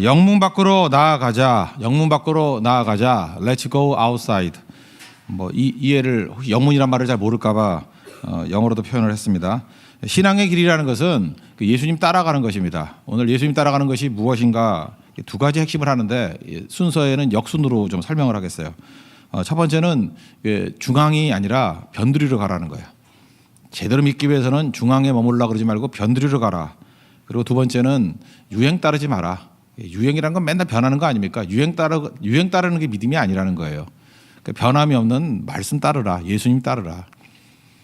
영문 밖으로 나아가자. 영문 밖으로 나아가자. Let's go outside. 뭐 이해를 혹시 영문이란 말을 잘 모를까봐 영어로도 표현을 했습니다. 신앙의 길이라는 것은 예수님 따라가는 것입니다. 오늘 예수님 따라가는 것이 무엇인가 두 가지 핵심을 하는데 순서에는 역순으로 좀 설명을 하겠어요. 첫 번째는 중앙이 아니라 변두리로 가라는 거예요. 제대로 믿기 위해서는 중앙에 머물라 그러지 말고 변두리로 가라. 그리고 두 번째는 유행 따르지 마라. 유행이란 건 맨날 변하는 거 아닙니까? 유행 따르는 게 믿음이 아니라는 거예요. 그러니까 변함이 없는 말씀 따르라. 예수님 따르라.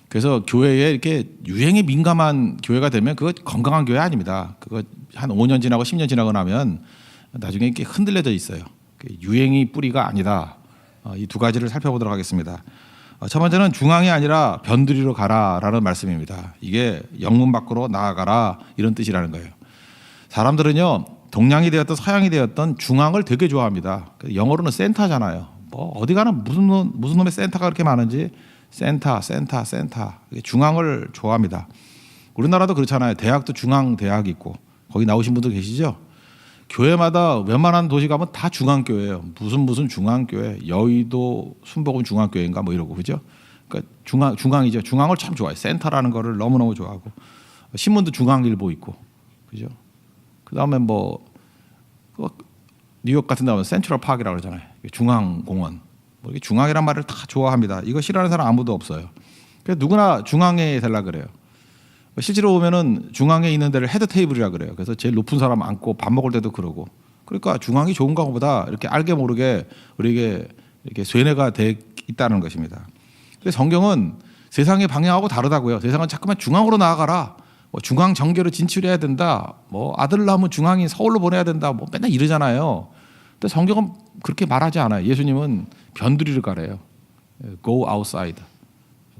그래서 교회에 이렇게 유행에 민감한 교회가 되면 그거 건강한 교회 아닙니다. 그거 한 5년 지나고 10년 지나고 나면 나중에 이렇게 흔들려져 있어요. 유행이 뿌리가 아니다. 이 두 가지를 살펴보도록 하겠습니다. 첫 번째는 중앙이 아니라 변두리로 가라라는 말씀입니다. 이게 영문 밖으로 나아가라 이런 뜻이라는 거예요. 사람들은요 동양이 되었던 서양이 되었던 중앙을 되게 좋아합니다. 영어로는 센터잖아요. 뭐 어디 가나 무슨 놈의 센터가 그렇게 많은지 센터 중앙을 좋아합니다. 우리나라도 그렇잖아요. 대학도 중앙 대학이 있고 거기 나오신 분들 계시죠? 교회마다 웬만한 도시 가면 다 중앙교회예요. 무슨 중앙교회, 여의도 순복음 중앙교회인가 뭐 이러고 그죠? 그러니까 중앙이죠. 중앙을 참 좋아해요. 센터라는 거를 너무너무 좋아하고 신문도 중앙일보 있고 그죠? 그다음에 뭐 뉴욕 같은 데 가면 센트럴 파크라고 그러잖아요. 중앙공원. 뭐 이게 중앙이란 말을 다 좋아합니다. 이거 싫어하는 사람 아무도 없어요. 그래서 누구나 중앙에 되려 그래요. 실제로 보면은 중앙에 있는 데를 헤드 테이블이라 그래요. 그래서 제일 높은 사람 앉고 밥 먹을 때도 그러고. 그러니까 중앙이 좋은가 보다 이렇게 알게 모르게 우리에게 이렇게 쇠뇌가 돼 있다는 것입니다. 근데 성경은 세상의 방향하고 다르다고요. 세상은 자꾸만 중앙으로 나아가라. 뭐 중앙 정계로 진출해야 된다. 뭐 아들 낳으면 중앙인 서울로 보내야 된다. 뭐 맨날 이러잖아요. 근데 성경은 그렇게 말하지 않아요. 예수님은 변두리를 가래요. Go outside.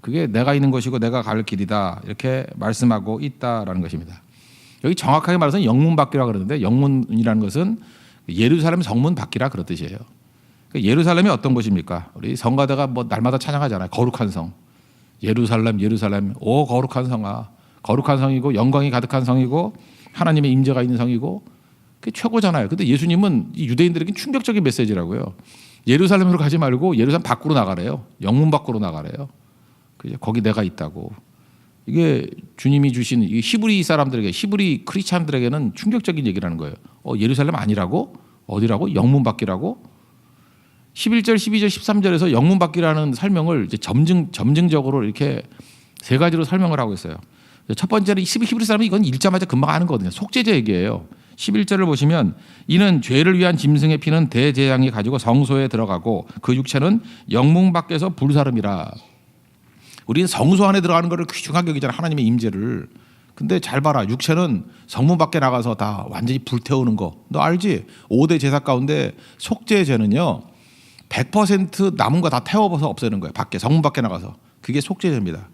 그게 내가 있는 것이고 내가 갈 길이다. 이렇게 말씀하고 있다라는 것입니다. 여기 정확하게 말해서 영문 밖이라고 그러는데 영문이라는 것은 예루살렘 성문 밖이라 그런 뜻이에요. 예루살렘이 어떤 곳입니까? 우리 성가대가 뭐 날마다 찬양하잖아요. 거룩한 성. 예루살렘 오 거룩한 성아. 거룩한 성이고 영광이 가득한 성이고 하나님의 임재가 있는 성이고 그게 최고잖아요. 근데 예수님은 이 유대인들에게 충격적인 메시지라고요. 예루살렘으로 가지 말고 예루살렘 밖으로 나가래요. 영문 밖으로 나가래요. 거기 내가 있다고. 이게 주님이 주신 히브리 사람들에게 히브리 크리스찬들에게는 충격적인 얘기라는 거예요. 예루살렘 아니라고? 어디라고? 영문 밖이라고? 11절, 12절, 13절에서 영문 밖이라는 설명을 이제 점증적으로 이렇게 세 가지로 설명을 하고 있어요. 첫 번째는 히브리 사람이 이건 읽자마자 금방 아는 거거든요. 속죄제 얘기예요. 11절을 보시면 이는 죄를 위한 짐승의 피는 대제사장이 가지고 성소에 들어가고 그 육체는 영문 밖에서 불사름이라. 우리는 성소 안에 들어가는 것을 귀중하게 여기잖아요. 하나님의 임재를. 근데 잘 봐라. 육체는 성문 밖에 나가서 다 완전히 불태우는 거. 너 알지? 5대 제사 가운데 속죄제는요. 100% 남은 거 다 태워서 없애는 거예요. 밖에 성문 밖에 나가서. 그게 속죄제입니다.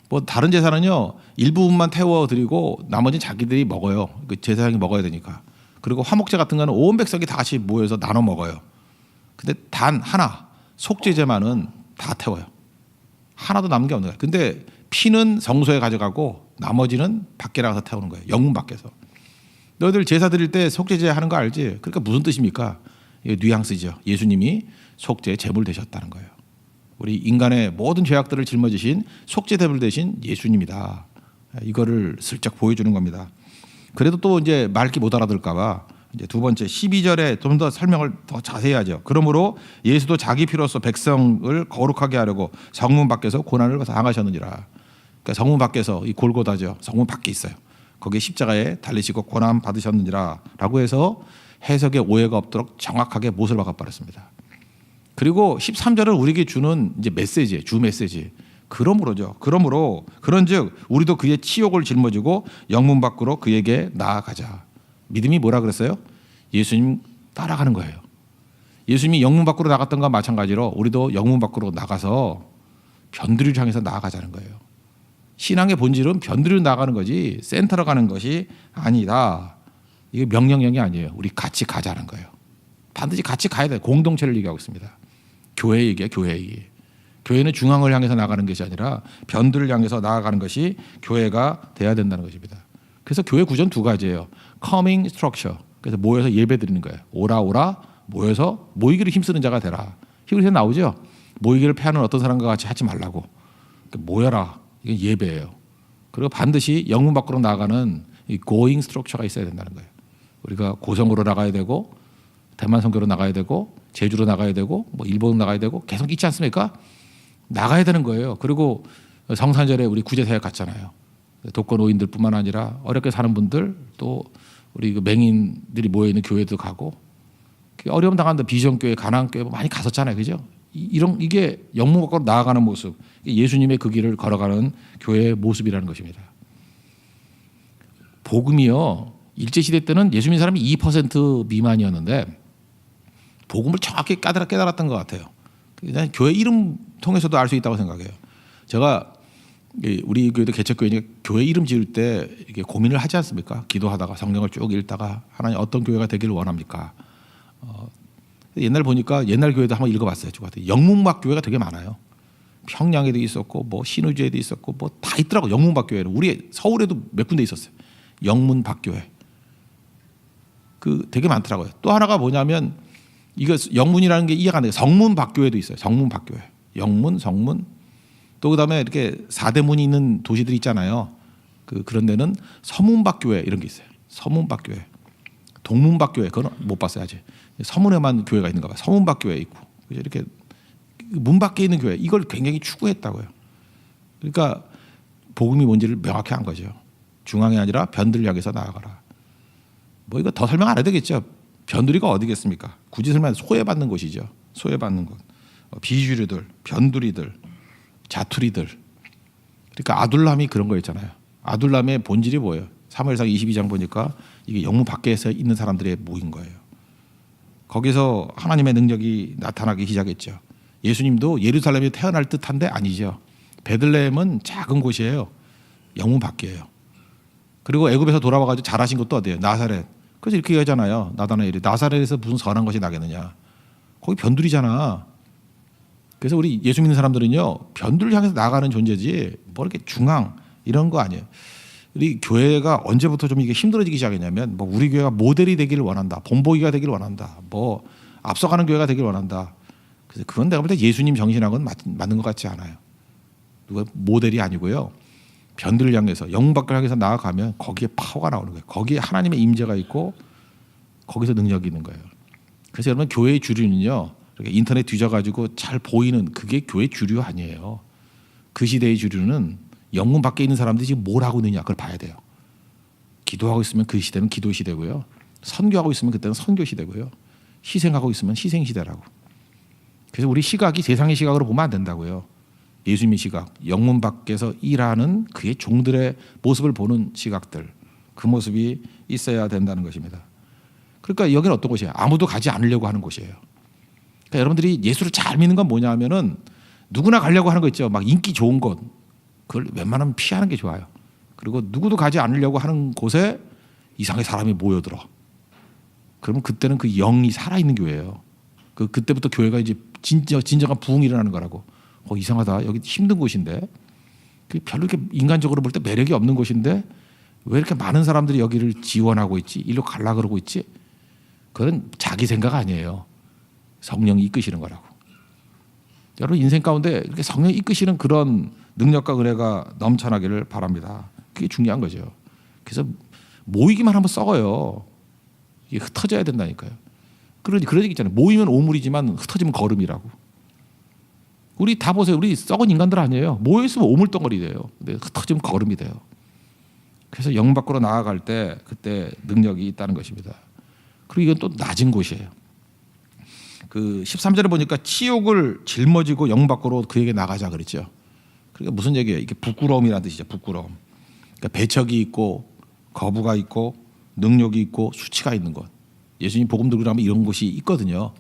뭐 다른 제사는요. 일부분만 태워드리고 나머지는 자기들이 먹어요. 그 제사장이 먹어야 되니까. 그리고 화목제 같은 거는 온 백성이 다 같이 모여서 나눠 먹어요. 근데 단 하나 속죄제만은 다 태워요. 하나도 남은 게 없는 거예요. 근데 피는 성소에 가져가고 나머지는 밖에 나가서 태우는 거예요. 영문 밖에서. 너희들 제사 드릴 때 속죄제 하는 거 알지? 그러니까 무슨 뜻입니까? 이게 뉘앙스죠. 예수님이 속죄 제물 되셨다는 거예요. 우리 인간의 모든 죄악들을 짊어지신 속죄 제물 되신 예수님이다. 이거를 슬쩍 보여주는 겁니다. 그래도 또 이제 말기 못 알아들을까 봐 이제 두 번째 12절에 좀 더 설명을 더 자세히 하죠. 그러므로 예수도 자기 피로써 백성을 거룩하게 하려고 성문 밖에서 고난을 당하셨느니라. 그러니까 성문 밖에서 이 골고다죠. 성문 밖에 있어요. 거기에 십자가에 달리시고 고난 받으셨느니라 라고 해서 해석에 오해가 없도록 정확하게 못을 박아버렸습니다. 그리고 13절은 우리에게 주는 이제 메시지예요. 주 메시지. 그러므로죠. 그런즉 우리도 그의 치욕을 짊어지고 영문 밖으로 그에게 나아가자. 믿음이 뭐라 그랬어요? 예수님 따라가는 거예요. 예수님이 영문 밖으로 나갔던 것과 마찬가지로 우리도 영문 밖으로 나가서 변두리를 향해서 나아가자는 거예요. 신앙의 본질은 변두리로 나가는 거지 센터로 가는 것이 아니다. 이게 명령형이 아니에요. 우리 같이 가자는 거예요. 반드시 같이 가야 돼요. 공동체를 얘기하고 있습니다. 교회 얘기야, 교회 얘기. 교회는 중앙을 향해서 나가는 것이 아니라 변두리를 향해서 나아가는 것이 교회가 돼야 된다는 것입니다. 그래서 교회 구조는 두 가지예요. coming structure. 그래서 모여서 예배 드리는 거예요. 오라 오라 모여서 모이기를 힘쓰는 자가 되라. 히브리서에 나오죠. 모이기를 패하는 어떤 사람과 같이 하지 말라고. 그러니까 모여라. 이건 예배예요. 그리고 반드시 영문 밖으로 나가는 이 going structure가 있어야 된다는 거예요. 우리가 고성으로 나가야 되고 대만 선교로 나가야 되고 제주로 나가야 되고 뭐 일본으로 나가야 되고 계속 있지 않습니까? 나가야 되는 거예요. 그리고 성탄절에 우리 구제사역 갔잖아요. 독거노인들뿐만 아니라 어렵게 사는 분들 또 우리 그 맹인들이 모여 있는 교회도 가고 어려움 당하는 비전교회, 가난교회 많이 갔었잖아요, 그죠? 이게 영문 밖으로 나아가는 모습, 예수님의 그 길을 걸어가는 교회의 모습이라는 것입니다. 복음이요, 일제 시대 때는 예수 믿는 사람이 2% 미만이었는데 복음을 정확히 깨달았던 것 같아요. 그냥 교회 이름 통해서도 알 수 있다고 생각해요. 제가 우리 교회도 개척교회니까 교회 이름 지을 때 이게 고민을 하지 않습니까? 기도하다가 성경을 쭉 읽다가 하나님 어떤 교회가 되기를 원합니까? 옛날 보니까 옛날 교회도 한번 읽어봤어요. 영문박 교회가 되게 많아요. 평양에도 있었고 뭐 신의주에도 있었고 뭐 다 있더라고. 영문박 교회는 우리 서울에도 몇 군데 있었어요. 영문박 교회. 그 되게 많더라고요. 또 하나가 뭐냐면 이거 영문이라는 게 이해가 안 돼요. 성문박 교회도 있어요. 성문박 교회. 영문, 성문. 또 그다음에 이렇게 4대문이 있는 도시들이 있잖아요. 그런 데는 서문박 교회 이런 게 있어요. 서문박 교회. 동문박 교회 그건 못 봤어요 아직. 서문에만 교회가 있는가 봐요. 서문박 교회 있고 이렇게 문 밖에 있는 교회 이걸 굉장히 추구했다고요. 그러니까 복음이 뭔지를 명확히 한 거죠. 중앙이 아니라 변들을 향해서 나아가라. 뭐 이거 더 설명 안 해도 되겠죠. 변두리가 어디겠습니까? 굳이 설명 소외받는 곳이죠. 소외받는 곳. 비주류들, 변두리들, 자투리들. 그러니까 아둘람이 그런 거였잖아요. 아둘람의 본질이 뭐예요? 사무엘상 22장 보니까 이게 영문 밖에서 있는 사람들의 모인 거예요. 거기서 하나님의 능력이 나타나기 시작했죠. 예수님도 예루살렘에 태어날 듯한데 아니죠. 베들레헴은 작은 곳이에요. 영문 밖이에요. 그리고 애굽에서 돌아와가지고 잘하신 것도 어디예요? 나사렛. 그래서 이렇게 얘기하잖아요. 나다나엘이 나사렛에서 무슨 선한 것이 나겠느냐. 거기 변두리잖아. 그래서 우리 예수 믿는 사람들은요 변두리를 향해서 나가는 존재지 뭐 이렇게 중앙 이런 거 아니에요. 우리 교회가 언제부터 좀 이게 힘들어지기 시작했냐면 뭐 우리 교회가 모델이 되기를 원한다, 본보기가 되기를 원한다, 뭐 앞서가는 교회가 되기를 원한다. 그래서 그건 내가 볼 때 예수님 정신하고는 맞는 것 같지 않아요. 누가 모델이 아니고요. 변두리를 향해서 영문 밖을 향해서 나아가면 거기에 파워가 나오는 거예요. 거기에 하나님의 임재가 있고 거기서 능력이 있는 거예요. 그래서 여러분 교회의 주류는요. 이렇게 인터넷 뒤져가지고 잘 보이는 그게 교회 주류 아니에요. 그 시대의 주류는 영문 밖에 있는 사람들이 지금 뭘 하고 있느냐 그걸 봐야 돼요. 기도하고 있으면 그 시대는 기도 시대고요. 선교하고 있으면 그때는 선교 시대고요. 희생하고 있으면 희생 시대라고. 그래서 우리 시각이 세상의 시각으로 보면 안 된다고요. 예수님의 시각, 영문 밖에서 일하는 그의 종들의 모습을 보는 시각들, 그 모습이 있어야 된다는 것입니다. 그러니까 여기는 어떤 곳이에요? 아무도 가지 않으려고 하는 곳이에요. 그러니까 여러분들이 예수를 잘 믿는 건 뭐냐면은 누구나 가려고 하는 거 있죠. 막 인기 좋은 곳, 그걸 웬만하면 피하는 게 좋아요. 그리고 누구도 가지 않으려고 하는 곳에 이상하게 사람이 모여들어. 그러면 그때는 그 영이 살아있는 교회예요. 그때부터 교회가 이제 진정한 부흥이 일어나는 거라고. 이상하다. 여기 힘든 곳인데 별로 이렇게 인간적으로 볼 때 매력이 없는 곳인데 왜 이렇게 많은 사람들이 여기를 지원하고 있지? 일로 갈라 그러고 있지? 그건 자기 생각 아니에요. 성령이 이끄시는 거라고. 여러분 인생 가운데 이렇게 성령이 이끄시는 그런 능력과 은혜가 넘쳐나기를 바랍니다. 그게 중요한 거죠. 그래서 모이기만 하면 썩어요. 이게 흩어져야 된다니까요. 그런 얘기 있잖아요. 모이면 오물이지만 흩어지면 거름이라고. 우리 다 보세요. 우리 썩은 인간들 아니에요. 모여있으면 오물덩어리 돼요. 근데 흩어지면 거름이 돼요. 그래서 영 밖으로 나아갈 때 그때 능력이 있다는 것입니다. 그리고 이건 또 낮은 곳이에요. 그 13절에 보니까 치욕을 짊어지고 영 밖으로 그에게 나가자 그랬죠. 그러니까 무슨 얘기예요? 이게 부끄러움이라는 뜻이죠. 부끄러움. 그러니까 배척이 있고 거부가 있고 능력이 있고 수치가 있는 것. 예수님 복음 들고 나면 이런 곳이 있거든요.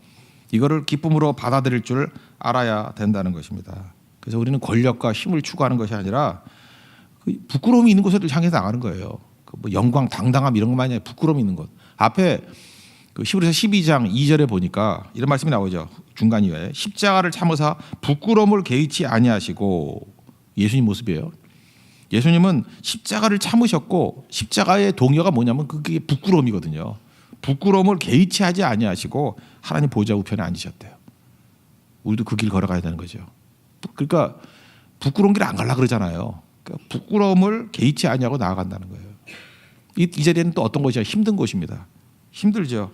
이거를 기쁨으로 받아들일 줄 알아야 된다는 것입니다. 그래서 우리는 권력과 힘을 추구하는 것이 아니라 그 부끄러움이 있는 곳을 향해서 나가는 거예요. 뭐 영광, 당당함 이런 것만이 아니라 부끄러움이 있는 것. 앞에 그 히브리서 12장 2절에 보니까 이런 말씀이 나오죠. 중간 이후에 십자가를 참으사 부끄러움을 개의치 아니하시고 예수님 모습이에요. 예수님은 십자가를 참으셨고 십자가의 동의가 뭐냐면 그게 부끄러움이거든요. 부끄러움을 개의치 하지 아니하시고 하나님 보좌 우편에 앉으셨대요. 우리도 그 길 걸어가야 되는 거죠. 그러니까 부끄러운 길 안 가려고 그러잖아요. 그러니까 부끄러움을 개의치 아니하고 나아간다는 거예요. 이 자리에는 또 어떤 곳이야? 힘든 곳입니다. 힘들죠.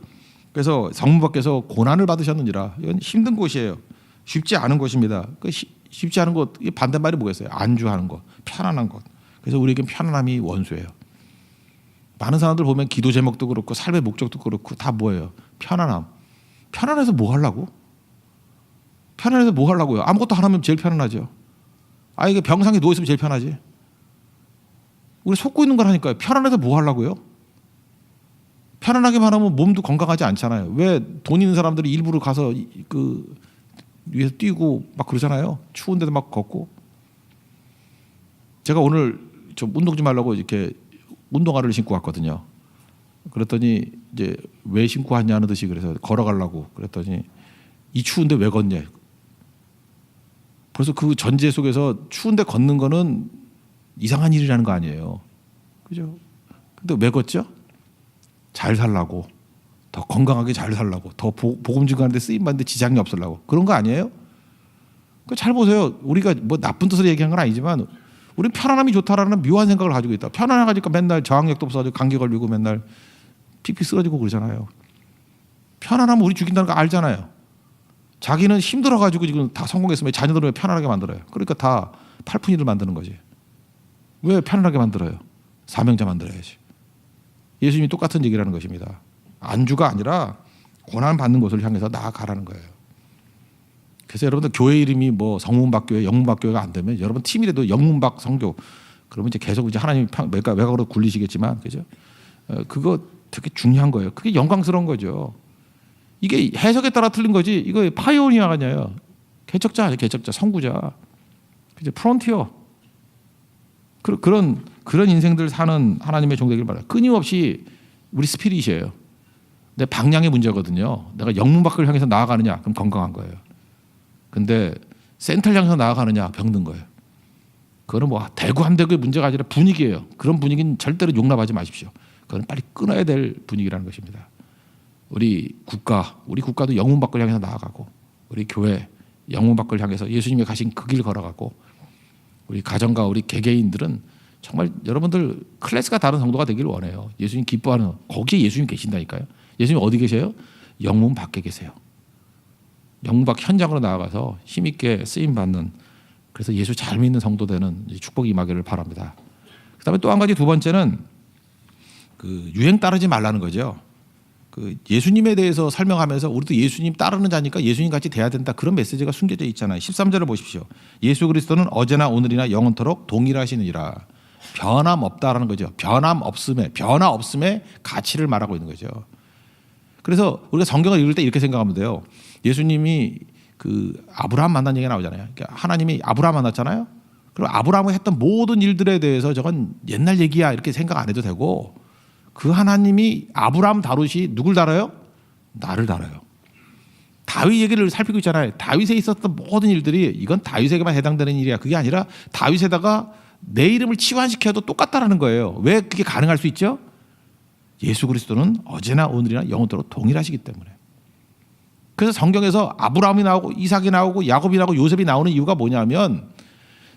그래서 성문 밖에서 고난을 받으셨느니라. 이건 힘든 곳이에요. 쉽지 않은 곳입니다. 쉽지 않은 곳, 반대말이 뭐겠어요? 안주하는 것, 편안한 것. 그래서 우리에겐 편안함이 원수예요. 많은 사람들 보면 기도 제목도 그렇고 삶의 목적도 그렇고 다 뭐예요? 편안함. 편안해서 뭐 하려고? 편안해서 뭐 하려고요? 아무것도 안 하면 제일 편안하죠. 이게 병상에 누워있으면 제일 편하지. 우리 속고 있는 걸 하니까요. 편안해서 뭐 하려고요? 편안하게만 하면 몸도 건강하지 않잖아요. 왜 돈 있는 사람들이 일부러 가서 그 위에서 뛰고 막 그러잖아요. 추운 데도 막 걷고. 제가 오늘 좀 운동 좀 하려고 이렇게 운동화를 신고 왔거든요. 그랬더니 이제 왜 신고 왔냐는 듯이 그래서 걸어가려고 그랬더니 이 추운데 왜 걷냐. 벌써 그 전제 속에서 추운데 걷는 거는 이상한 일이라는 거 아니에요. 그죠? 근데 왜 걷죠? 잘 살라고, 더 건강하게 잘 살라고, 더 복음 증거하는데 쓰임 받는데 지장이 없으려고 그런 거 아니에요? 잘 보세요. 우리가 뭐 나쁜 뜻으로 얘기한 건 아니지만 우리는 편안함이 좋다라는 묘한 생각을 가지고 있다. 편안하니까 맨날 저항력도 없어가지고 감기 걸리고 맨날 피피 쓰러지고 그러잖아요. 편안하면 우리 죽인다는 거 알잖아요. 자기는 힘들어가지고 지금 다 성공했으면 자녀들을 왜 편안하게 만들어요? 그러니까 다 팔푼이를 만드는 거지. 왜 편안하게 만들어요? 사명자 만들어야지. 예수님이 똑같은 얘기를 하는 것입니다. 안주가 아니라 고난 받는 곳을 향해서 나아가라는 거예요. 그래서 여러분들 교회 이름이 뭐 성문박교회, 영문박교회가 안 되면 여러분 팀이라도 영문박 성교 그러면 이제 계속 이제 하나님 외곽으로 굴리시겠지만 그죠? 그거 되게 중요한 거예요. 그게 영광스러운 거죠. 이게 해석에 따라 틀린 거지. 이거 파이오니아가 아니에요. 개척자 아니에요. 개척자, 선구자. 그죠? 프론티어. 그런 인생들 사는 하나님의 종되길 바라요. 끊임없이 우리 스피릿이에요. 내 방향의 문제거든요. 내가 영문 밖을 향해서 나아가느냐 그럼 건강한 거예요. 근데 센터를 향해서 나아가느냐 병든 거예요. 그거는 뭐 대구 함대구의 문제가 아니라 분위기예요. 그런 분위기는 절대로 용납하지 마십시오. 그건 빨리 끊어야 될 분위기라는 것입니다. 우리 국가도 영문 밖을 향해서 나아가고 우리 교회 영문 밖을 향해서 예수님이 가신 그 길 걸어가고 우리 가정과 우리 개개인들은 정말 여러분들 클래스가 다른 성도가 되길 원해요. 예수님 기뻐하는 거기에 예수님 계신다니까요. 예수님 어디 계세요? 영문 밖에 계세요. 영문 밖 현장으로 나아가서 힘있게 쓰임받는 그래서 예수 잘 믿는 성도 되는 축복이 임하기를 바랍니다. 그다음에 또 한 가지 두 번째는 그 유행 따르지 말라는 거죠. 그 예수님에 대해서 설명하면서 우리도 예수님 따르는 자니까 예수님 같이 돼야 된다. 그런 메시지가 숨겨져 있잖아요. 13절을 보십시오. 예수 그리스도는 어제나 오늘이나 영원토록 동일하시느니라. 변함없다라는 거죠. 변화 없음의 가치를 말하고 있는 거죠. 그래서 우리가 성경을 읽을 때 이렇게 생각하면 돼요. 예수님이 그 아브라함 만난 얘기가 나오잖아요. 그러니까 하나님이 아브라함 만났잖아요. 그리고 아브라함이 했던 모든 일들에 대해서 저건 옛날 얘기야 이렇게 생각 안 해도 되고 그 하나님이 아브라함 다루시 누굴 다뤄요? 나를 다뤄요. 다윗 얘기를 살피고 있잖아요. 다윗에 있었던 모든 일들이 이건 다윗에게만 해당되는 일이야. 그게 아니라 다윗에다가 내 이름을 치환시켜도 똑같다라는 거예요. 왜 그게 가능할 수 있죠? 예수 그리스도는 어제나 오늘이나 영원토록 동일하시기 때문에. 그래서 성경에서 아브라함이 나오고 이삭이 나오고 야곱이 나오고 요셉이 나오는 이유가 뭐냐면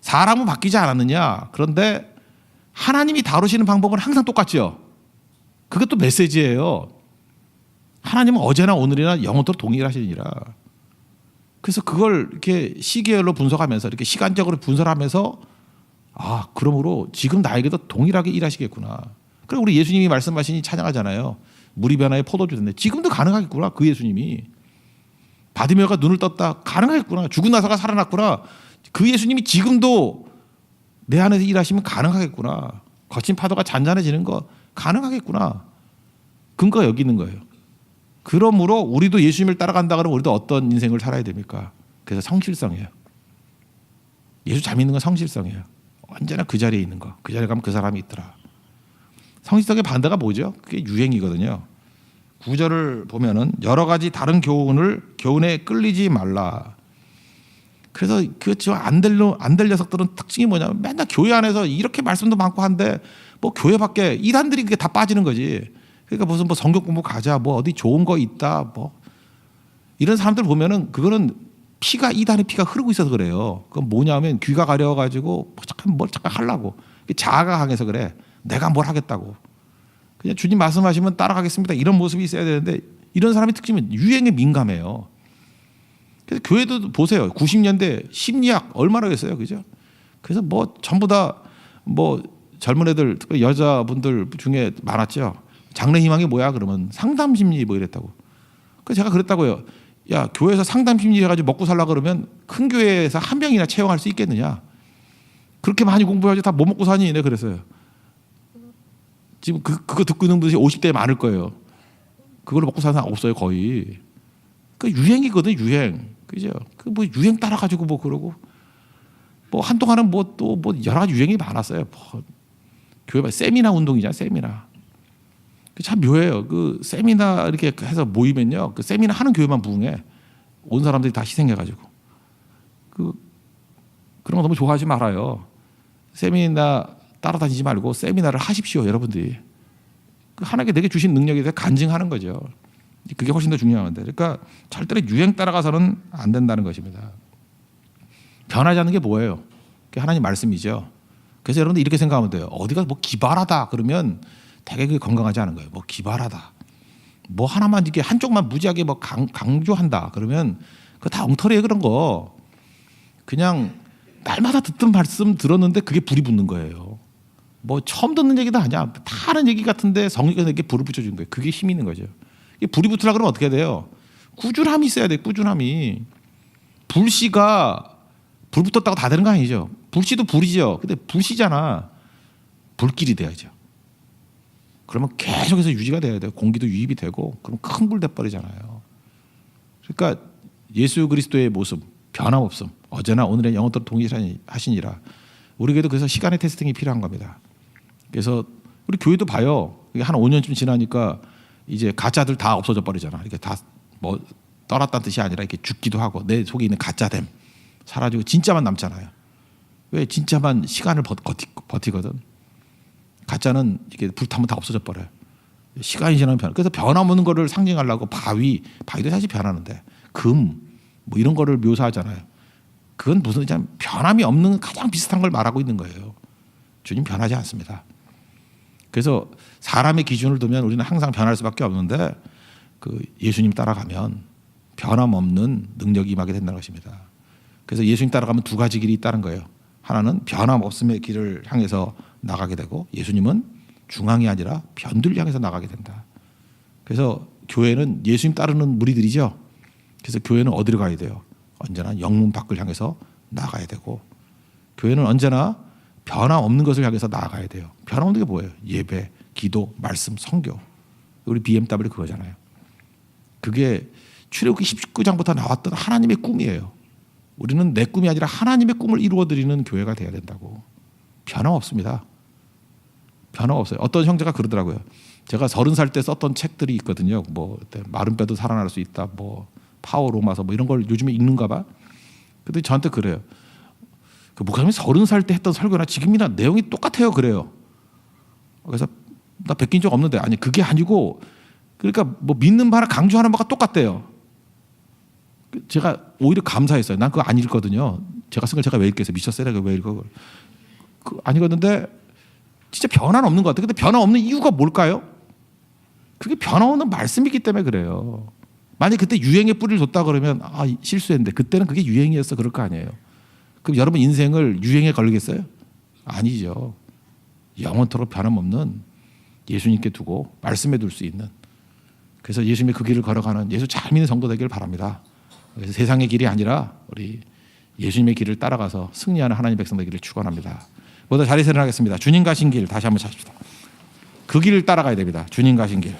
사람은 바뀌지 않았느냐. 그런데 하나님이 다루시는 방법은 항상 똑같죠. 그것도 메시지예요. 하나님은 어제나 오늘이나 영원토록 동일하시니라. 그래서 그걸 이렇게 시계열로 분석하면서 이렇게 시간적으로 분석하면서 그러므로 지금 나에게도 동일하게 일하시겠구나. 그리고 우리 예수님이 말씀하시니 찬양하잖아요. 물이 변화에 포도주 됐네. 지금도 가능하겠구나. 그 예수님이. 바디메오가 눈을 떴다. 가능하겠구나. 죽은 나사가 살아났구나. 그 예수님이 지금도 내 안에서 일하시면 가능하겠구나. 거친 파도가 잔잔해지는 거 가능하겠구나. 근거가 여기 있는 거예요. 그러므로 우리도 예수님을 따라간다 그러면 우리도 어떤 인생을 살아야 됩니까? 그래서 성실성이에요. 예수 잘 믿는 건 성실성이에요. 언제나 그 자리에 있는 거. 그 자리에 가면 그 사람이 있더라. 성실성의 반대가 뭐죠? 그게 유행이거든요. 9절을 보면은 여러 가지 다른 교훈에 끌리지 말라. 그래서 안 될 녀석들은 특징이 뭐냐면 맨날 교회 안에서 이렇게 말씀도 많고 한데 뭐 교회 밖에 이단들이 그게 다 빠지는 거지. 그러니까 무슨 뭐 성경 공부 가자, 뭐 어디 좋은 거 있다, 뭐 이런 사람들 보면은 그거는 피가 이단의 피가 흐르고 있어서 그래요. 그건 뭐냐면 귀가 가려가지고 뭘 잠깐 하려고 자아가 강해서 그래. 내가 뭘 하겠다고. 그냥 주님 말씀하시면 따라가겠습니다. 이런 모습이 있어야 되는데 이런 사람의 특징은 유행에 민감해요. 그래서 교회도 보세요. 90년대 심리학 얼마나 했어요, 그죠? 그래서 뭐 전부 다 뭐 젊은 애들, 특히 여자분들 중에 많았죠. 장래희망이 뭐야? 그러면 상담심리 뭐 이랬다고. 그래서 제가 그랬다고요. 야, 교회에서 상담심리 해가지고 먹고 살라 그러면 큰 교회에서 한 명이나 채용할 수 있겠느냐? 그렇게 많이 공부해가지고 다 뭐 먹고 사니? 네, 그랬어요. 지금 그거 듣고 있는 분들이 50대에 많을 거예요. 그걸로 먹고 사는 사람 없어요, 거의. 그 유행이거든, 유행. 그죠? 그 뭐 유행 따라가지고 뭐 그러고. 뭐 한동안은 뭐 또 뭐 여러 가지 유행이 많았어요. 뭐 교회 세미나 운동이잖아, 세미나. 참 묘해요. 그 세미나 이렇게 해서 모이면요, 그 세미나 하는 교회만 부흥해. 온 사람들이 다 희생해가지고. 그런 거 너무 좋아하지 말아요. 세미나 따라다니지 말고 세미나를 하십시오, 여러분들이. 그 하나님께 내게 주신 능력에 대해 간증하는 거죠. 그게 훨씬 더 중요한데. 그러니까 절대로 유행 따라가서는 안 된다는 것입니다. 변하지 않는 게 뭐예요? 그게 하나님 말씀이죠. 그래서 여러분들 이렇게 생각하면 돼요. 어디가 뭐 기발하다 그러면 되게 그게 건강하지 않은 거예요. 뭐 기발하다. 뭐 하나만 이게 한쪽만 무지하게 뭐 강조한다 그러면 그거 다 엉터리예요, 그런 거. 그냥 날마다 듣던 말씀 들었는데 그게 불이 붙는 거예요. 뭐 처음 듣는 얘기도 아니야. 다 하는 얘기 같은데 성령께서 이렇게 불을 붙여준 거예요. 그게 힘 있는 거죠. 이게 불이 붙으려고 그러면 어떻게 돼요? 꾸준함이 있어야 돼. 꾸준함이. 불씨가 불 붙었다고 다 되는 거 아니죠. 불씨도 불이죠. 근데 불씨잖아. 불길이 돼야죠. 그러면 계속해서 유지가 돼야 돼요. 공기도 유입이 되고 그럼 큰 불 돼버리잖아요. 그러니까 예수 그리스도의 모습, 변함없음. 어제나 오늘의 영원토록 동일하시니라. 우리에게도 그래서 시간의 테스팅이 필요한 겁니다. 그래서 우리 교회도 봐요. 한 5년쯤 지나니까 이제 가짜들 다 없어져 버리잖아. 이렇게 다 뭐 떠났다는 뜻이 아니라 이렇게 죽기도 하고 내 속에 있는 가짜됨 사라지고 진짜만 남잖아요. 왜? 진짜만 시간을 버티거든. 가짜는 이렇게 불타면 다 없어져 버려요. 시간이 지나면 변해. 그래서 변함없는 거를 상징하려고 바위도 사실 변하는데 금 뭐 이런 거를 묘사하잖아요. 그건 무슨 참 변함이 없는 가장 비슷한 걸 말하고 있는 거예요. 주님 변하지 않습니다. 그래서 사람의 기준을 두면 우리는 항상 변할 수밖에 없는데 그 예수님 따라가면 변함없는 능력이 임하게 된다는 것입니다. 그래서 예수님 따라가면 두 가지 길이 있다는 거예요. 하나는 변함없음의 길을 향해서 나가게 되고 예수님은 중앙이 아니라 변들을 향해서 나가게 된다. 그래서 교회는 예수님 따르는 무리들이죠. 그래서 교회는 어디로 가야 돼요? 언제나 영문 밖을 향해서 나가야 되고 교회는 언제나 변함없는 것을 향해서 나아가야 돼요. 변함없는 게 뭐예요? 예배, 기도, 말씀, 선교. 우리 BMW 그거잖아요. 그게 출애굽기 19장부터 나왔던 하나님의 꿈이에요. 우리는 내 꿈이 아니라 하나님의 꿈을 이루어드리는 교회가 돼야 된다고. 변함없습니다. 변함없어요. 어떤 형제가 그러더라고요. 제가 30살 때 썼던 책들이 있거든요. 뭐 마른 뼈도 살아날 수 있다. 뭐 파워 로마서 뭐 이런 걸 요즘에 읽는가 봐. 근데 저한테 그래요. 그 목사님이 30살 때 했던 설교나 지금이나 내용이 똑같아요. 그래요. 그래서 나 베낀 적 없는데 아니 그게 아니고 그러니까 뭐 믿는 바를 강조하는 바가 똑같대요. 제가 오히려 감사했어요. 난 그거 안 읽거든요. 제가 쓴 걸 제가 왜 읽겠어요. 미쳤어요. 내가 왜 읽어. 안 읽었는데 진짜 변화는 없는 것 같아요. 근데 변화 없는 이유가 뭘까요? 그게 변화없는 말씀이기 때문에 그래요. 만약 그때 유행에 뿌리를 뒀다 그러면 아 실수했는데 그때는 그게 유행이었어 그럴 거 아니에요. 그럼 여러분 인생을 유행에 걸리겠어요? 아니죠. 영원토록 변함없는 예수님께 두고 말씀에 둘 수 있는 그래서 예수님의 그 길을 걸어가는 예수 잘 믿는 성도 되기를 바랍니다. 그래서 세상의 길이 아니라 우리 예수님의 길을 따라가서 승리하는 하나님 백성 되기를 축원합니다. 모두 자리에서 일어나겠습니다. 주님 가신 길 다시 한번 찾읍시다. 그 길을 따라가야 됩니다. 주님 가신 길.